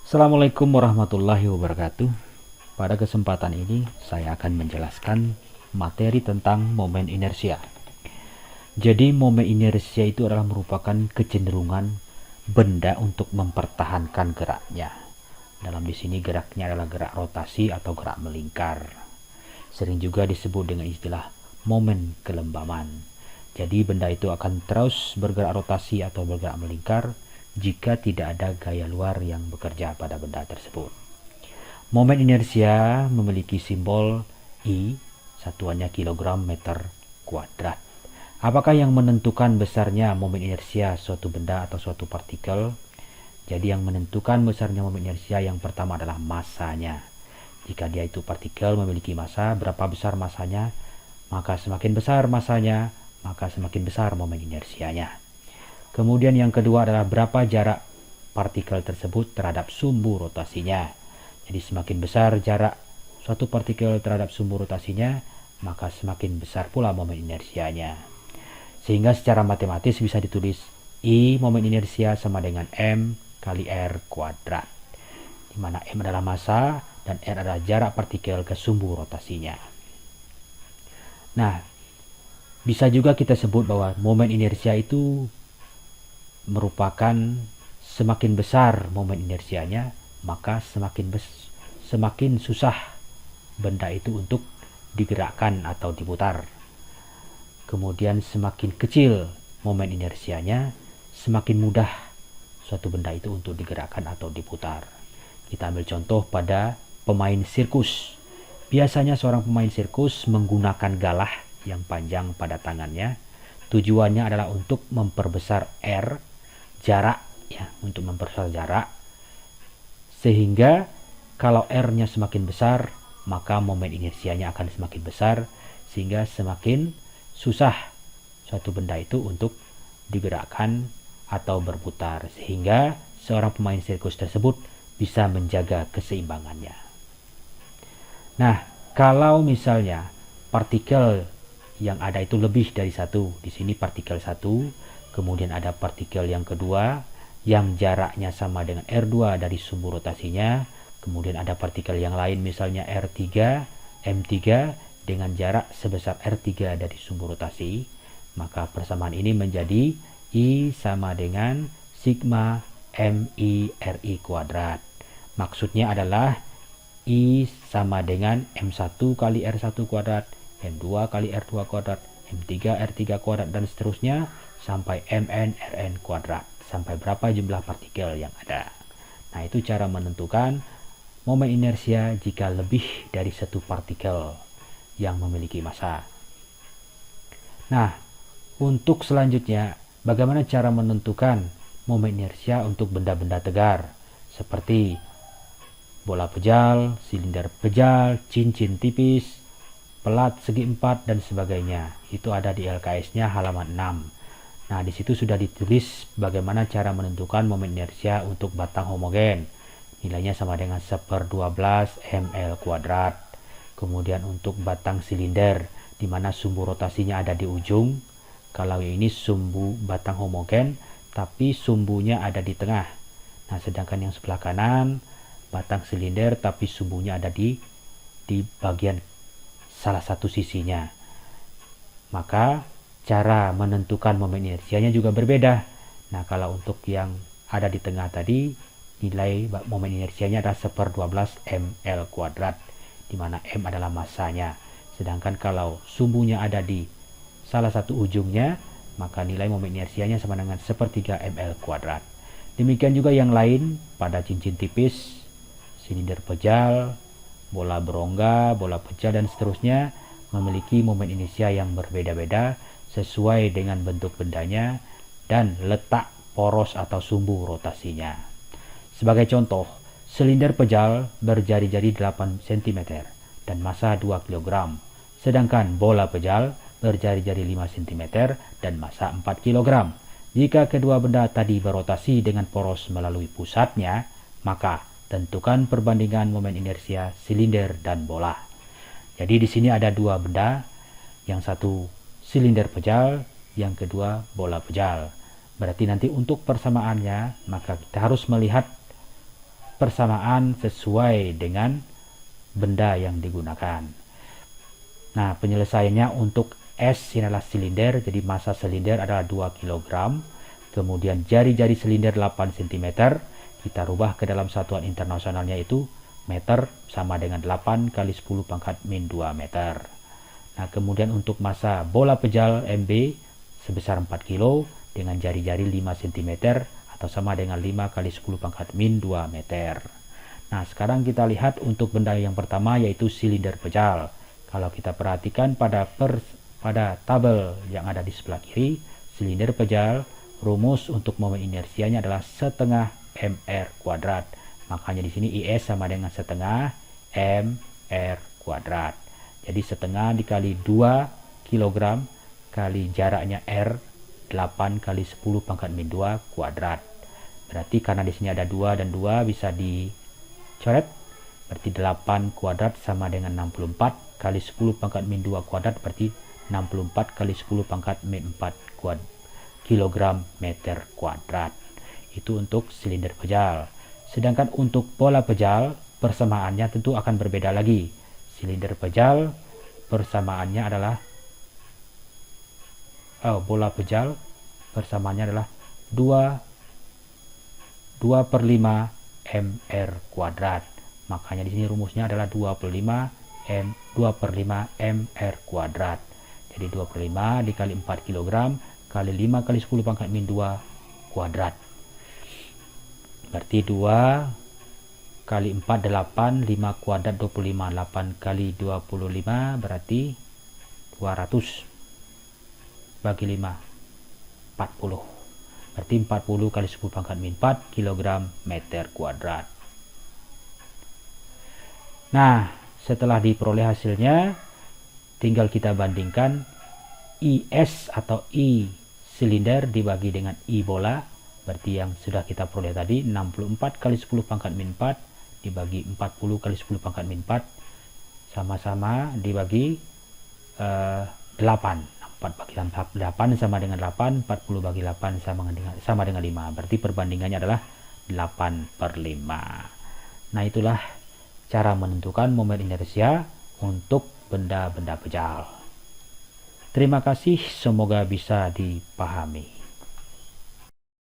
Assalamualaikum warahmatullahi wabarakatuh. Pada kesempatan ini saya akan menjelaskan materi tentang momen inersia. Jadi momen inersia itu adalah merupakan kecenderungan benda untuk mempertahankan geraknya. Dalam di sini geraknya adalah gerak rotasi atau gerak melingkar. Sering juga disebut dengan istilah momen kelembaman. Jadi benda itu akan terus bergerak rotasi atau bergerak melingkar jika tidak ada gaya luar yang bekerja pada benda tersebut. Momen inersia memiliki simbol I, satuannya kilogram meter kuadrat. Apakah yang menentukan besarnya momen inersia suatu benda atau suatu partikel? Jadi yang menentukan besarnya momen inersia yang pertama adalah masanya. Jika dia itu partikel memiliki massa, berapa besar massanya, maka semakin besar massanya, maka semakin besar momen inersianya. Kemudian yang kedua adalah berapa jarak partikel tersebut terhadap sumbu rotasinya. Jadi semakin besar jarak suatu partikel terhadap sumbu rotasinya, maka semakin besar pula momen inersianya. Sehingga secara matematis bisa ditulis I momen inersia sama dengan M kali R kuadrat, di mana M adalah massa dan R adalah jarak partikel ke sumbu rotasinya. Nah, bisa juga kita sebut bahwa momen inersia itu merupakan semakin besar momen inersianya, maka semakin susah benda itu untuk digerakkan atau diputar. Kemudian semakin kecil momen inersianya, semakin mudah suatu benda itu untuk digerakkan atau diputar. Kita ambil contoh pada pemain sirkus. Biasanya seorang pemain sirkus menggunakan galah yang panjang pada tangannya. Tujuannya adalah untuk memperbesar R, jarak ya, untuk memperbesar jarak, sehingga kalau R-nya semakin besar maka momen inersianya akan semakin besar, sehingga semakin susah suatu benda itu untuk digerakkan atau berputar, sehingga seorang pemain sirkus tersebut bisa menjaga keseimbangannya. Nah, kalau misalnya partikel yang ada itu lebih dari satu, di sini partikel satu, kemudian ada partikel yang kedua yang jaraknya sama dengan R2 dari sumbu rotasinya, kemudian ada partikel yang lain misalnya R3, M3 dengan jarak sebesar R3 dari sumbu rotasi, maka persamaan ini menjadi I sama dengan sigma MI RI kuadrat. Maksudnya adalah I sama dengan M1 kali R1 kuadrat, M2 kali R2 kuadrat, M3 R3 kuadrat, dan seterusnya sampai Mn Rn kuadrat, sampai berapa jumlah partikel yang ada. Nah, itu cara menentukan momen inersia jika lebih dari satu partikel yang memiliki massa. Nah, untuk selanjutnya, bagaimana cara menentukan momen inersia untuk benda-benda tegar seperti bola pejal, silinder pejal, cincin tipis, pelat segi empat, dan sebagainya. Itu ada di LKS-nya halaman 6. Nah, di situ sudah ditulis bagaimana cara menentukan momen inersia untuk batang homogen. Nilainya sama dengan 1/12 ml kuadrat. Kemudian untuk batang silinder, di mana sumbu rotasinya ada di ujung. Kalau ini sumbu batang homogen, tapi sumbunya ada di tengah. Nah, sedangkan yang sebelah kanan, batang silinder, tapi sumbunya ada di bagian salah satu sisinya. Maka cara menentukan momen inersianya juga berbeda. Nah, kalau untuk yang ada di tengah tadi, nilai momen inersianya adalah 1/12 ml kuadrat, di mana M adalah massanya. Sedangkan kalau sumbunya ada di salah satu ujungnya, maka nilai momen inersianya sama dengan 1/3 ml kuadrat. Demikian juga yang lain pada cincin tipis, silinder pejal, bola berongga, bola pecah, dan seterusnya memiliki momen inersia yang berbeda-beda sesuai dengan bentuk bendanya dan letak poros atau sumbu rotasinya. Sebagai contoh, silinder pejal berjari-jari 8 cm dan massa 2 kg, sedangkan bola pejal berjari-jari 5 cm dan massa 4 kg. Jika kedua benda tadi berotasi dengan poros melalui pusatnya, maka tentukan perbandingan momen inersia silinder dan bola. Jadi di sini ada dua benda, yang satu silinder pejal, yang kedua bola pejal. Berarti nanti untuk persamaannya, maka kita harus melihat persamaan sesuai dengan benda yang digunakan. Nah, penyelesaiannya untuk S ini adalah silinder, jadi massa silinder adalah 2 kg. Kemudian jari-jari silinder 8 cm, kita rubah ke dalam satuan internasionalnya yaitu meter, sama dengan 8 kali 10 pangkat min 2 meter. Nah, kemudian untuk massa bola pejal MB sebesar 4 kg dengan jari-jari 5 cm atau sama dengan 5 kali 10 pangkat min 2 meter. Nah, sekarang kita lihat untuk benda yang pertama yaitu silinder pejal. Kalau kita perhatikan pada tabel yang ada di sebelah kiri, silinder pejal, rumus untuk momen inersianya adalah setengah mr kuadrat. Makanya di sini IS sama dengan setengah mr kuadrat. Jadi setengah dikali 2 kg kali jaraknya R, 8 kali 10 pangkat min 2 kuadrat. Berarti karena di sini ada 2 dan 2 bisa dicoret. Berarti 8 kuadrat sama dengan 64 kali 10 pangkat min 2 kuadrat, berarti 64 kali 10 pangkat min 4 kilogram meter kuadrat. Itu untuk silinder pejal. Sedangkan untuk bola pejal, persamaannya tentu akan berbeda lagi. Silinder pejal persamaannya adalah bola pejal persamaannya adalah 2 per 5 mr kuadrat. Makanya di sini rumusnya adalah 2 per 5 mr kuadrat. Jadi 2 per 5 dikali 4 kg kali 5 kali 10 pangkat min 2 kuadrat. Berarti 2 kali 4 8, 5 kuadrat 25, 8 kali 25 berarti 200 bagi 5 40. Berarti 40 kali 10 pangkat min 4 kg meter kuadrat. Nah, setelah diperoleh hasilnya, tinggal kita bandingkan IS atau I silinder dibagi dengan I bola. Berarti yang sudah kita peroleh tadi 64 kali 10 pangkat min 4 dibagi 40 kali 10 pangkat min 4 sama-sama dibagi 8. 4 bagi 8 sama dengan 8, 40 bagi 8 sama dengan 5. Berarti perbandingannya adalah 8 per 5. Nah, itulah cara menentukan momen inersia untuk benda-benda pejal. Terima kasih, semoga bisa dipahami.